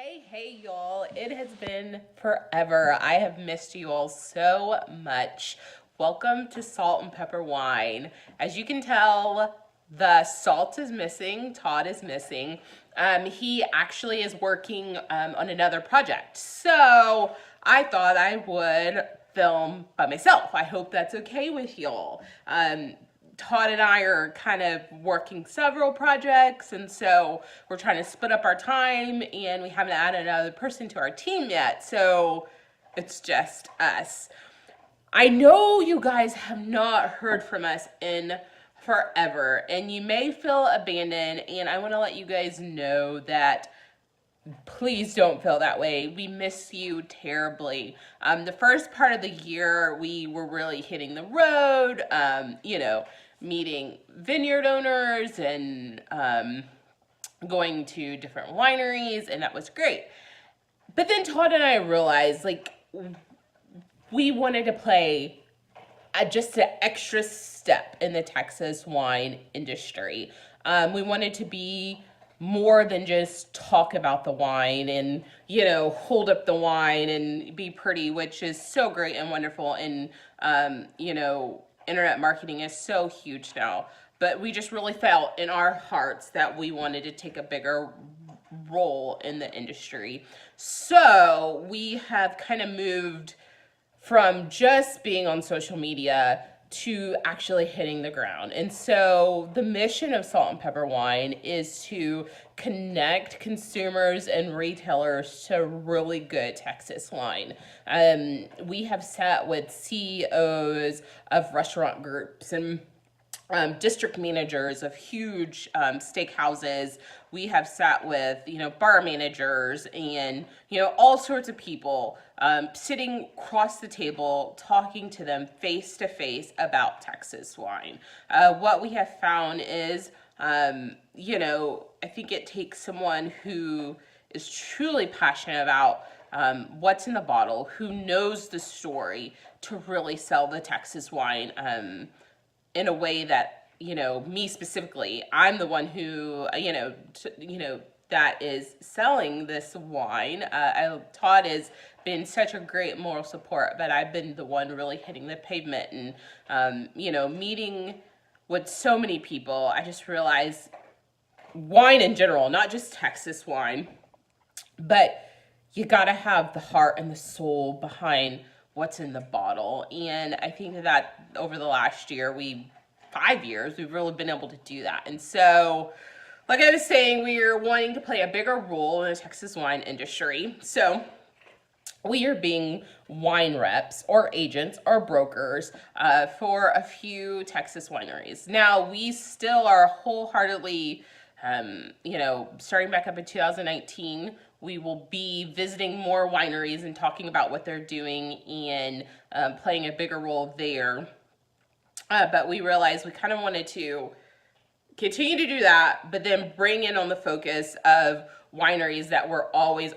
Hey, y'all. It has been forever. I have missed you all so much. Welcome to Salt and Pepper Wine. As you can tell, the salt is missing. Todd is missing. He actually is working on another project. So I thought I would film by myself. I hope that's okay with y'all. Todd and I are kind of working several projects, and so we're trying to split up our time, and we haven't added another person to our team yet, so it's just us. I know you guys have not heard from us in forever, and you may feel abandoned, and I want to let you guys know that please don't feel that way. We miss you terribly. The first part of the year, we were really hitting the road, meeting vineyard owners and going to different wineries, and that was great. But then Todd and I realized, we wanted to play just an extra step in the Texas wine industry. We wanted to be more than just talk about the wine and, hold up the wine and be pretty, which is so great and wonderful. And, internet marketing is so huge now. But we just really felt in our hearts that we wanted to take a bigger role in the industry. So we have kind of moved from just being on social media to actually hitting the ground. And so the mission of Salt and Pepper Wine is to connect consumers and retailers to really good Texas wine. We have sat with CEOs of restaurant groups and district managers of huge steakhouses. We have sat with, bar managers and, all sorts of people sitting across the table, talking to them face to face about Texas wine. What we have found is, I think it takes someone who is truly passionate about what's in the bottle, who knows the story to really sell the Texas wine in a way that, me specifically, I'm the one who, that is selling this wine. Todd has been such a great moral support, but I've been the one really hitting the pavement and, meeting with so many people. I just realized wine in general, not just Texas wine, but you gotta have the heart and the soul behind what's in the bottle. And I think that over the last 5 years, we've really been able to do that. And so, like I was saying, we are wanting to play a bigger role in the Texas wine industry. So we are being wine reps or agents or brokers for a few Texas wineries. Now, we still are wholeheartedly, starting back up in 2019, we will be visiting more wineries and talking about what they're doing and playing a bigger role there. But we realized we kind of wanted to continue to do that, but then bring in on the focus of wineries that we're always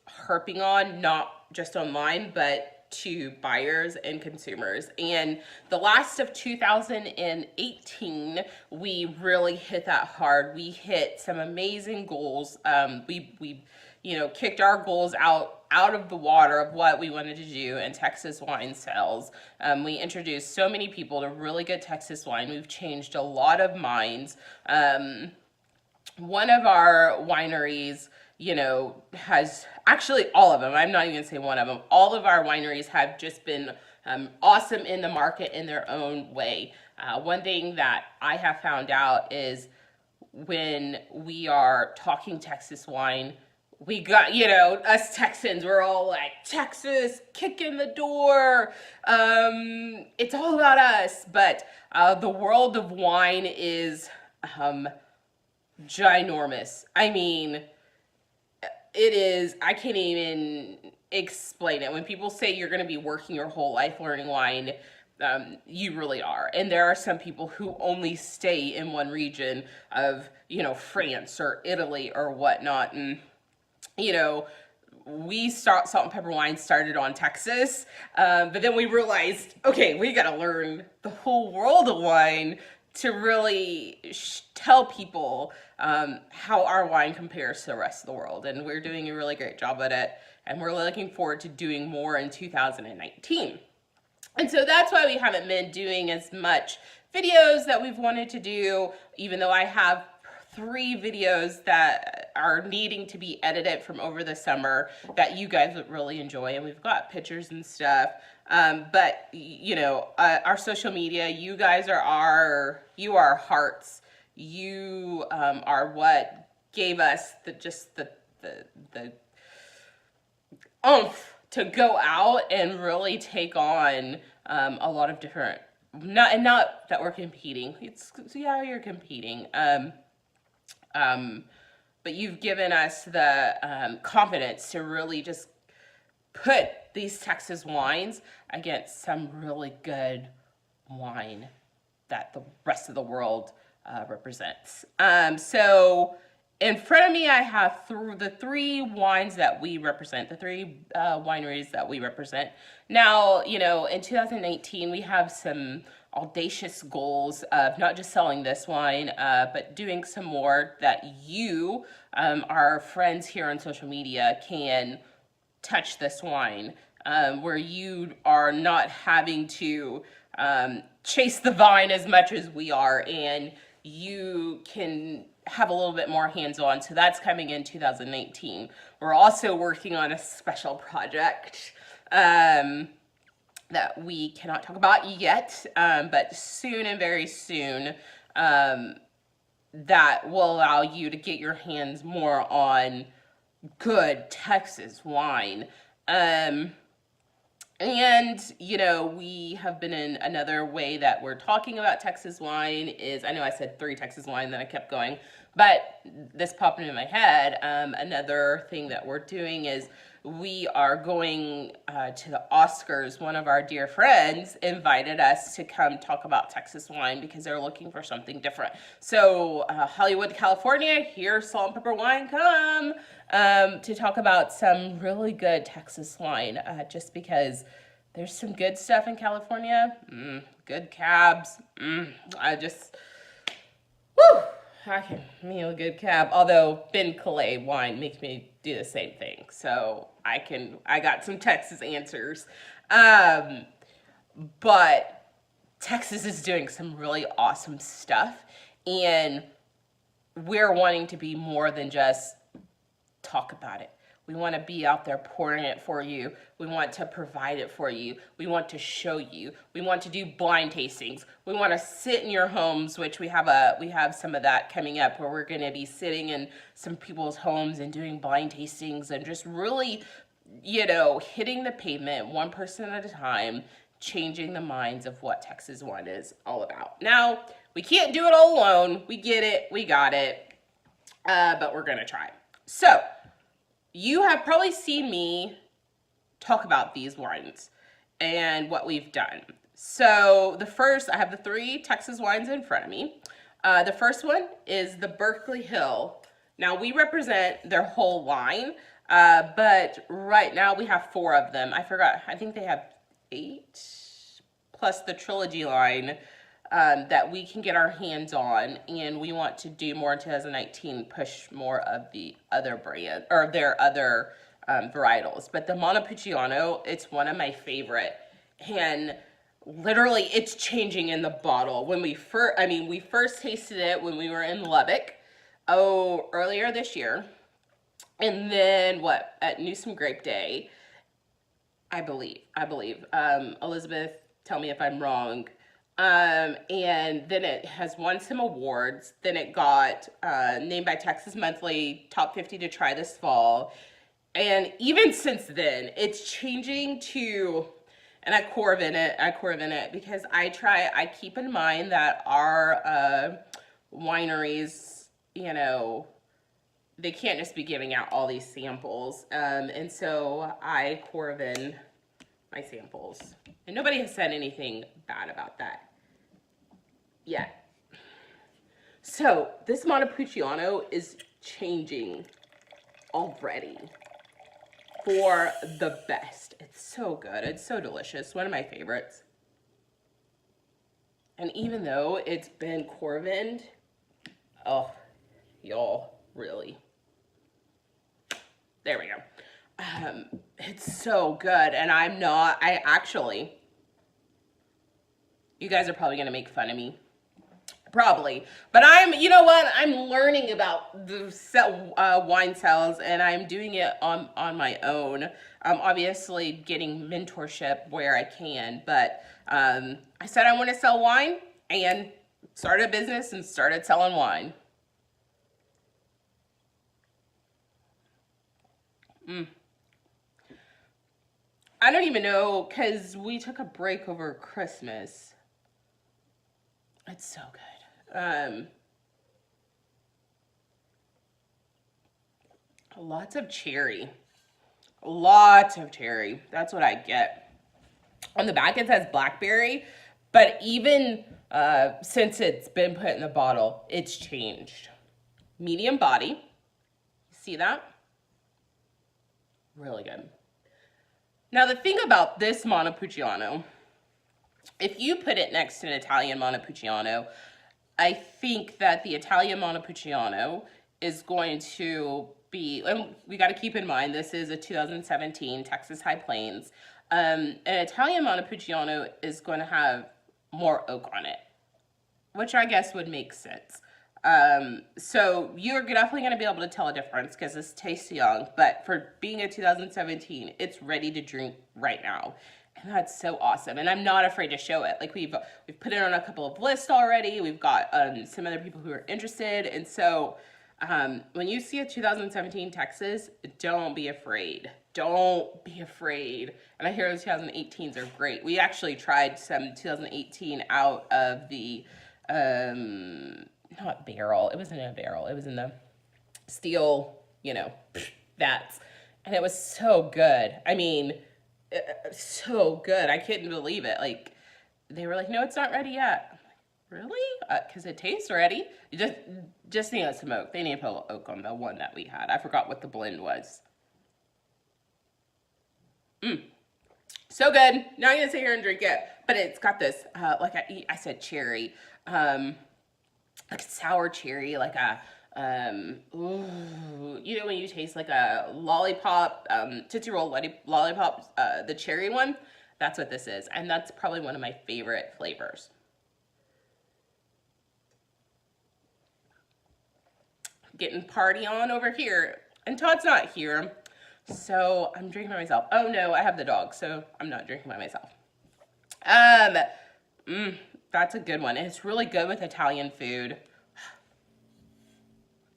harping on, not just online, but to buyers and consumers. And the last of 2018, we really hit that hard. We hit some amazing goals. We kicked our goals out of the water of what we wanted to do in Texas wine sales. We introduced so many people to really good Texas wine. We've changed a lot of minds. One of our wineries, has actually all of them. I'm not even gonna say one of them. All of our wineries have just been awesome in the market in their own way. One thing that I have found out is when we are talking Texas wine, we got, us Texans, we're all like, Texas, kick in the door. It's all about us. But the world of wine is ginormous. I mean, it is, I can't even explain it. When people say you're going to be working your whole life learning wine, you really are. And there are some people who only stay in one region of, France or Italy or whatnot. And, Salt and Pepper Wine started on Texas, but then we realized, okay, we got to learn the whole world of wine to really tell people how our wine compares to the rest of the world. And we're doing a really great job at it. And we're looking forward to doing more in 2019. And so that's why we haven't been doing as much videos that we've wanted to do, even though I have 3 videos that are needing to be edited from over the summer that you guys would really enjoy, and we've got pictures and stuff. But you know, our social media, you guys are our hearts. You are what gave us the oomph to go out and really take on a lot of different, not that we're competing. Yeah, you're competing. But you've given us the confidence to really just put these Texas wines against some really good wine that the rest of the world represents. So in front of me, I have the 3 wines that we represent, the 3 wineries that we represent. Now, you know, in 2018, we have some audacious goals of not just selling this wine, but doing some more that you, our friends here on social media, can touch this wine, where you are not having to chase the vine as much as we are, and you can have a little bit more hands-on. So that's coming in 2019. We're also working on a special project that we cannot talk about yet, but soon and very soon, that will allow you to get your hands more on good Texas wine. And, you know, we have been in another way that we're talking about Texas wine is, I know I said 3 Texas wine, then I kept going, but this popped into my head. Another thing that we're doing is we are going to the Oscars. One of our dear friends invited us to come talk about Texas wine because they're looking for something different. So Hollywood, California, here, Salt and Pepper Wine, come to talk about some really good Texas wine, just because there's some good stuff in California, good cabs. I can meal a good cab. Although Ben Calais wine makes me do the same thing, so I got some Texas answers. But Texas is doing some really awesome stuff, and we're wanting to be more than just talk about it. We want to be out there pouring it for you. We want to provide it for you. We want to show you. We want to do blind tastings. We want to sit in your homes, which we have some of that coming up, where we're going to be sitting in some people's homes and doing blind tastings and just really, you know, hitting the pavement one person at a time, changing the minds of what Texas wine is all about. Now, we can't do it all alone. We get it. We got it. But we're going to try. So, you have probably seen me talk about these wines and what we've done. So I have the 3 Texas wines in front of me. The first one is the Berkeley Hill. Now we represent their whole line, but right now we have 4 of them. I think they have 8 plus the Trilogy line that we can get our hands on, and we want to do more in 2019, push more of the other brand or their other varietals. But the Montepulciano, it's one of my favorite, and literally it's changing in the bottle. We first tasted it when we were in Lubbock, earlier this year, and then at Newsom Grape Day, I believe. Elizabeth, tell me if I'm wrong. And then it has won some awards. Then it got named by Texas Monthly Top 50 to try this fall. And even since then, it's changing to, and I Corvin it because I keep in mind that our wineries, you know, they can't just be giving out all these samples. And so I Corvin my samples. And nobody has said anything bad about that yet. So this Montepulciano is changing already for the best. It's so good. It's so delicious. One of my favorites. And even though it's been Corvined, oh, y'all, really. There we go. It's so good. And I actually, you guys are probably going to make fun of me. Probably. But you know what? I'm learning about the wine cells, and I'm doing it on my own. I'm obviously getting mentorship where I can, but I said I want to sell wine and started a business and started selling wine. I don't even know, because we took a break over Christmas. It's so good. Lots of cherry. Lots of cherry. That's what I get. On the back it says blackberry, but even since it's been put in the bottle, it's changed. Medium body. See that? Really good. Now the thing about this Montepulciano, if you put it next to an Italian Montepulciano, I think that the Italian Montepulciano is going to be, and we got to keep in mind, this is a 2017 Texas High Plains. An Italian Montepulciano is going to have more oak on it, which I guess would make sense. So you're definitely going to be able to tell a difference because this tastes young, but for being a 2017, it's ready to drink right now. And that's so awesome. And I'm not afraid to show it. Like we've put it on a couple of lists already. We've got some other people who are interested. And so when you see a 2017 Texas, don't be afraid. Don't be afraid. And I hear the 2018s are great. We actually tried some 2018 out of the not barrel. It wasn't in a barrel. It was in the steel, vats. And it was so good. I mean, so good. I couldn't believe it. Like, they were like, no, it's not ready yet. Really? Because it tastes ready. You just need a smoke. They need to put oak on the one that we had. I forgot what the blend was. So good. Now I'm going to sit here and drink it. But it's got this, like I said, cherry. Like sour cherry, like a, when you taste like a lollipop, Tootsie Roll lollipop, the cherry one, that's what this is. And that's probably one of my favorite flavors. Getting party on over here. And Todd's not here, so I'm drinking by myself. Oh no, I have the dog, so I'm not drinking by myself. That's a good one. And it's really good with Italian food.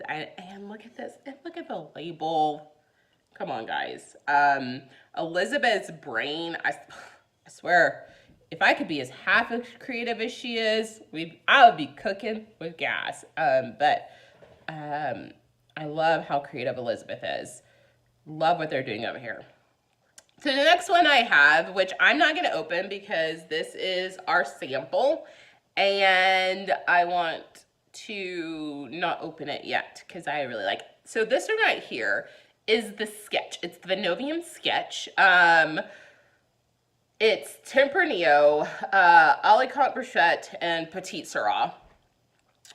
And look at this. And look at the label. Come on, guys. Elizabeth's brain. I swear, if I could be as half as creative as she is, I would be cooking with gas. But I love how creative Elizabeth is. Love what they're doing over here. So the next one I have, which I'm not going to open because this is our sample, and I want to not open it yet because I really like it. So this one right here is the sketch. It's the Novium sketch. It's Tempranillo, Alicante Bruschetta, and Petite Sirah.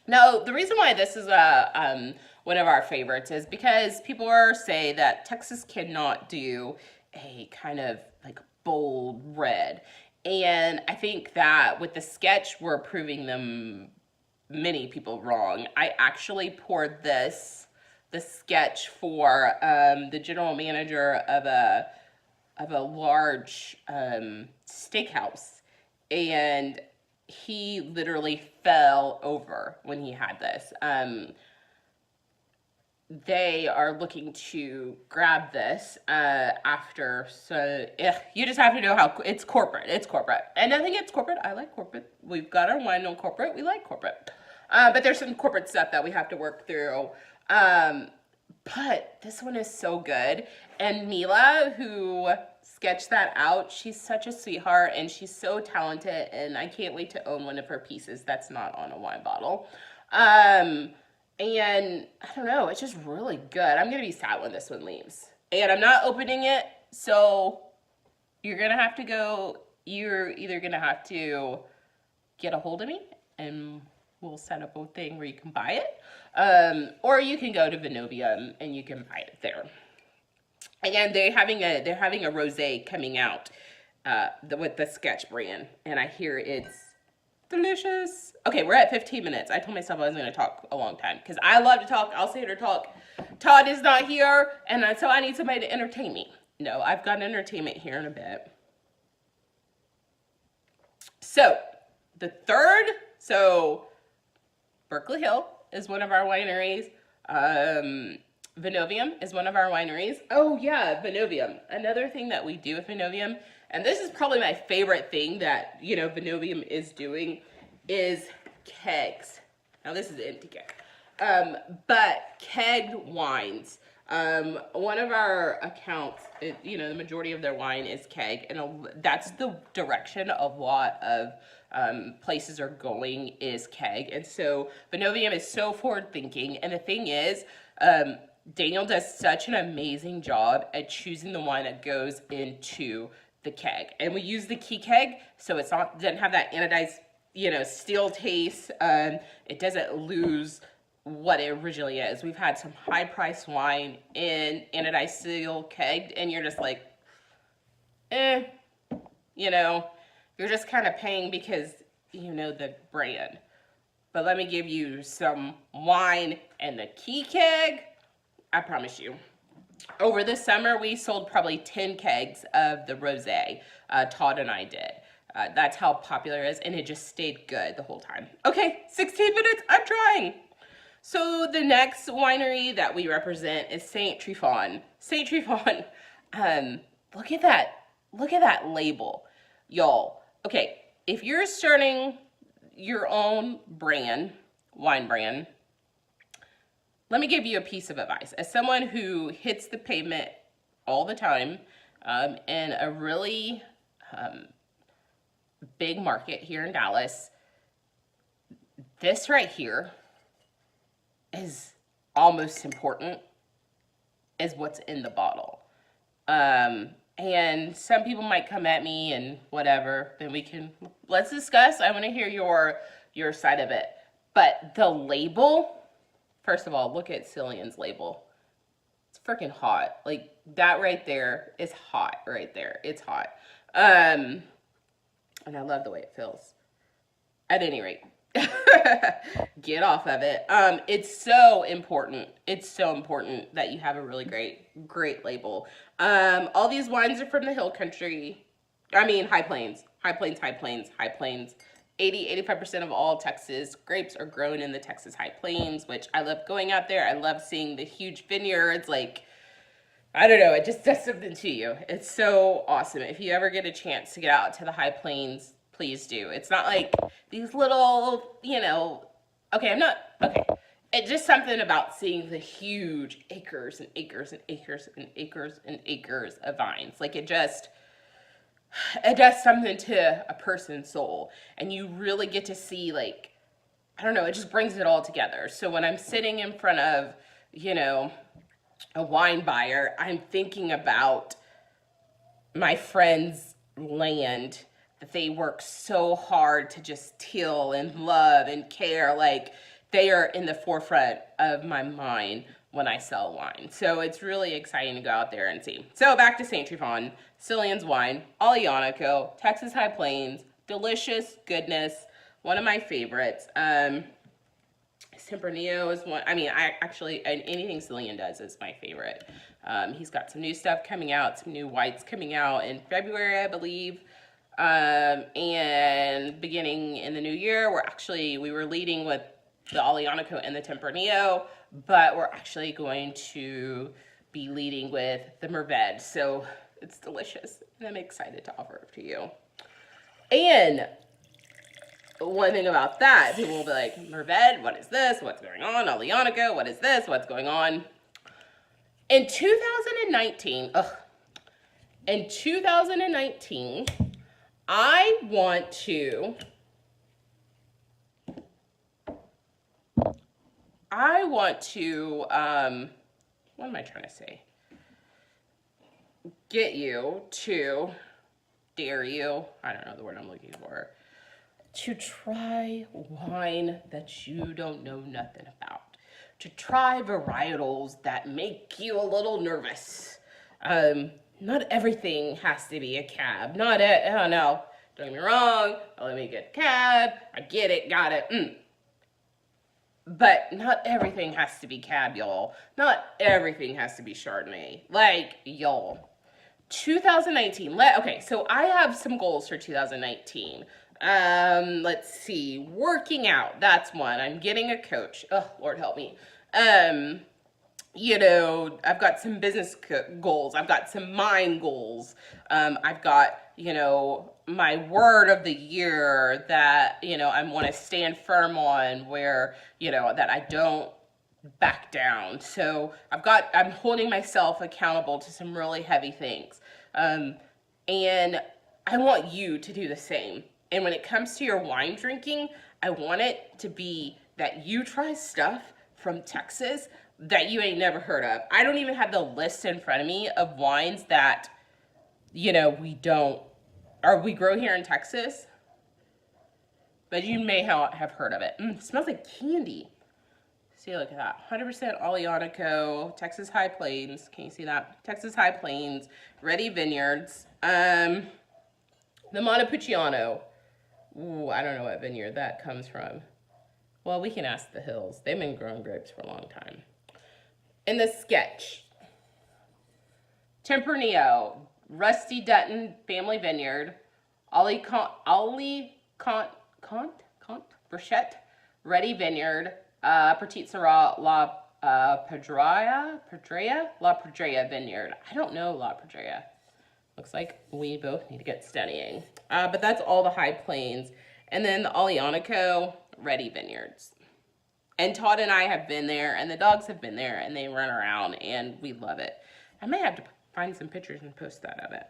Now, the reason why this is one of our favorites is because people say that Texas cannot do a kind of like bold red. And I think that with the sketch, we're proving many people wrong. I actually poured the sketch for the general manager of a large steakhouse, and he literally fell over when he had this. They are looking to grab this after, so you just have to know how it's corporate. It's corporate, and I think it's corporate. I like corporate. We've got our wine on corporate. We like corporate, but there's some corporate stuff that we have to work through. But this one is so good, and Mila, who sketched that out, she's such a sweetheart, and she's so talented, and I can't wait to own one of her pieces that's not on a wine bottle. And I don't know, it's just really good. I'm going to be sad when this one leaves. And I'm not opening it, so you're either going to have to get a hold of me and we'll set up a thing where you can buy it. Or you can go to Vinovium and you can buy it there. Again, they're having a rosé coming out with the Sketch brand, and I hear it's delicious. Okay, we're at 15 minutes. I told myself I was going to talk a long time because I love to talk. I'll sit here and talk. Todd is not here, and so I need somebody to entertain me. No, I've got entertainment here in a bit. So, the third, Berkeley Hill is one of our wineries. Vinovium is one of our wineries. Oh yeah, Vinovium. Another thing that we do with Vinovium, and this is probably my favorite thing that, Vinovium is doing, is kegs. Now this is an empty keg. But kegged wines. One of our accounts, the majority of their wine is keg, and that's the direction of a lot of places are going, is keg. And so Vinovium is so forward thinking, and the thing is, Daniel does such an amazing job at choosing the wine that goes into the keg. And we use the key keg, so doesn't have that anodized, steel taste. It doesn't lose what it originally is. We've had some high priced wine in anodized steel kegged, and you're just like, you're just kind of paying because the brand. But let me give you some wine and the key keg. I promise you. Over the summer, we sold probably 10 kegs of the rosé. Todd and I did. That's how popular it is, and it just stayed good the whole time. Okay, 16 minutes. I'm trying. So the next winery that we represent is Saint Tryphon. Saint Tryphon. Look at that. Look at that label, y'all. Okay, if you're starting your own brand, wine brand, let me give you a piece of advice. As someone who hits the pavement all the time in a really big market here in Dallas, this right here is almost important as what's in the bottle. And some people might come at me and whatever, then let's discuss. I want to hear your side of it. But the label, first of all, look at Cillian's label. It's freaking hot. Like, that right there is hot right there. It's hot. And I love the way it feels. At any rate, get off of it. It's so important. It's so important that you have a really great label. All these wines are from the hill country. I mean, high plains. 80-85% of all Texas grapes are grown in the Texas High Plains, which I love going out there. I love seeing the huge vineyards. Like, I don't know, it just does something to you. It's so awesome. If you ever get a chance to get out to the High Plains, please do. It's not like these little, It's just something about seeing the huge acres and acres and acres and acres and acres of vines. Like, it does something to a person's soul, and you really get to see, like, I don't know, it just brings it all together. So when I'm sitting in front of, a wine buyer, I'm thinking about my friend's land that they work so hard to just till and love and care. Like, they are in the forefront of my mind when I sell wine. So it's really exciting to go out there and see. So back to Saint Tryphon, Cillian's wine, Aglianico, Texas High Plains, delicious goodness, one of my favorites. Tempranillo is one. I mean, anything Cillian does is my favorite. He's got some new stuff coming out, some new whites coming out in February, I believe. And beginning in the new year, we were leading with the Aglianico and the Tempranillo, but we're actually going to be leading with the Merveille. So it's delicious, and I'm excited to offer it to you. And one thing about that, people will be like, Merveille, what is this? What's going on? Aglianico, what is this? What's going on? In 2019, I want to what am I trying to say? Dare you, I don't know the word I'm looking for, to try wine that you don't know nothing about, to try varietals that make you a little nervous. Not everything has to be a cab. Oh no, don't get me wrong. Let me get a cab. I get it, got it. But not everything has to be cab, y'all. Not everything has to be Chardonnay. Like, y'all. 2019. Okay, so I have some goals for 2019. Let's see. Working out. That's one. I'm getting a coach. Oh, Lord help me. I've got some business goals. I've got some mind goals. I've got, my word of the year that, I want to stand firm on where, that I don't back down. So I'm holding myself accountable to some really heavy things. And I want you to do the same. And when it comes to your wine drinking, I want it to be that you try stuff from Texas that you ain't never heard of. I don't even have the list in front of me of wines that, we grow here in Texas, but you may have heard of it. It smells like candy. See, look at that. 100% Aglianico, Texas High Plains. Can you see that? Texas High Plains, Ready Vineyards. The Montepulciano. Ooh, I don't know what vineyard that comes from. Well, we can ask the Hills. They've been growing grapes for a long time. In the Sketch. Tempranillo, Rusty Dutton Family Vineyard, Burchette, Ready Vineyard, Petit Syrah, La Pedrea Vineyard. I don't know La Pedrea. Looks like we both need to get studying. But that's all the High Plains. And then the Aglianico, Ready Vineyards. And Todd and I have been there, and the dogs have been there, and they run around, and we love it. I may have to find some pictures and post that of it.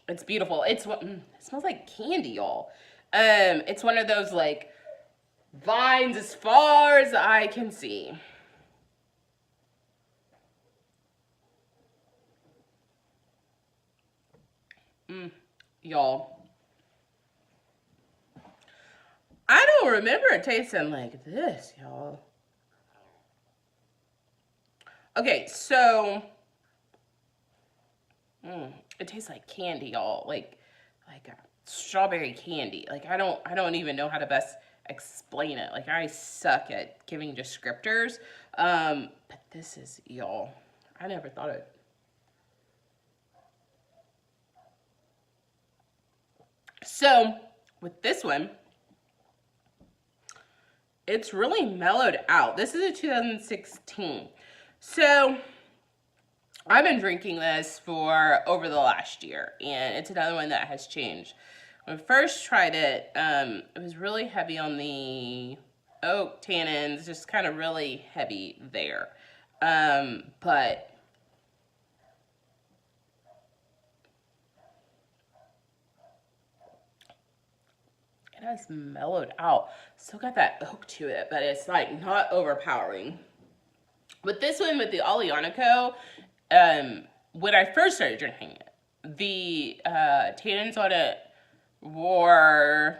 It's beautiful. It smells like candy, y'all. It's one of those, like, vines as far as I can see. Y'all. I don't remember it tasting like this, y'all. Okay, so it tastes like candy, y'all. Like a strawberry candy. Like I don't even know how to best explain it. Like I suck at giving descriptors. But this is, y'all. I never thought it. So with this one, it's really mellowed out. This is a 2016. So I've been drinking this for over the last year, and it's another one that has changed. When I first tried it, it was really heavy on the oak tannins, just kind of really heavy there. But it has mellowed out. Still got that oak to it, but it's like not overpowering. With this one, with the Aglianico, when I first started drinking it, the tannins on it were,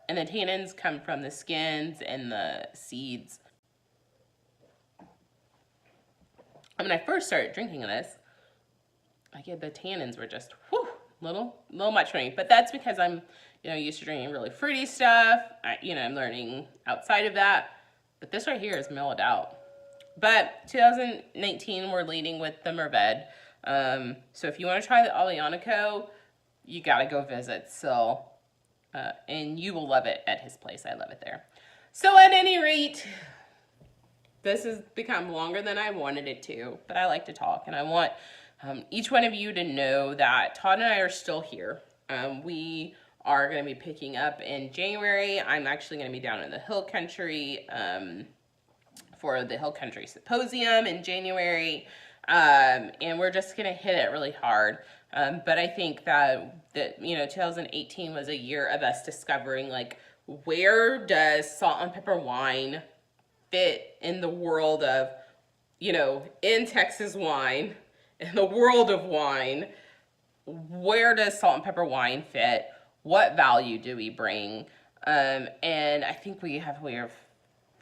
and the tannins come from the skins and the seeds. When I first started drinking this, the tannins were just little much for me. But that's because I'm used to drinking really fruity stuff. I'm learning outside of that. But this right here is mellowed out. But 2019, we're leading with the Merved. So if you want to try the Aglianico, you got to go visit. So, and you will love it at his place. I love it there. So at any rate, this has become longer than I wanted it to. But I like to talk. And I want each one of you to know that Todd and I are still here. We are going to be picking up in January. I'm actually going to be down in the Hill Country for the Hill Country Symposium in January. And we're just going to hit it really hard. But I think that 2018 was a year of us discovering, like, where does salt and pepper wine fit in the world of, in Texas wine, in the world of wine. Where does salt and pepper wine fit? What value do we bring? And I think we are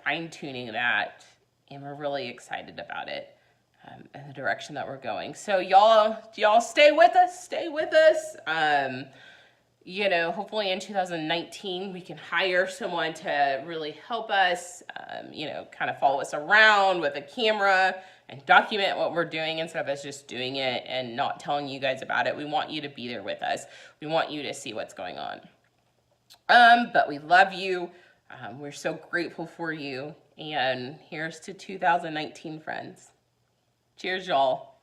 fine tuning that, and we're really excited about it, and the direction that we're going. So y'all stay with us. Stay with us. Hopefully in 2019 we can hire someone to really help us, kind of follow us around with a camera and document what we're doing instead of us just doing it and not telling you guys about it. We want you to be there with us. We want you to see what's going on. But we love you. We're so grateful for you. And here's to 2019, friends. Cheers, y'all.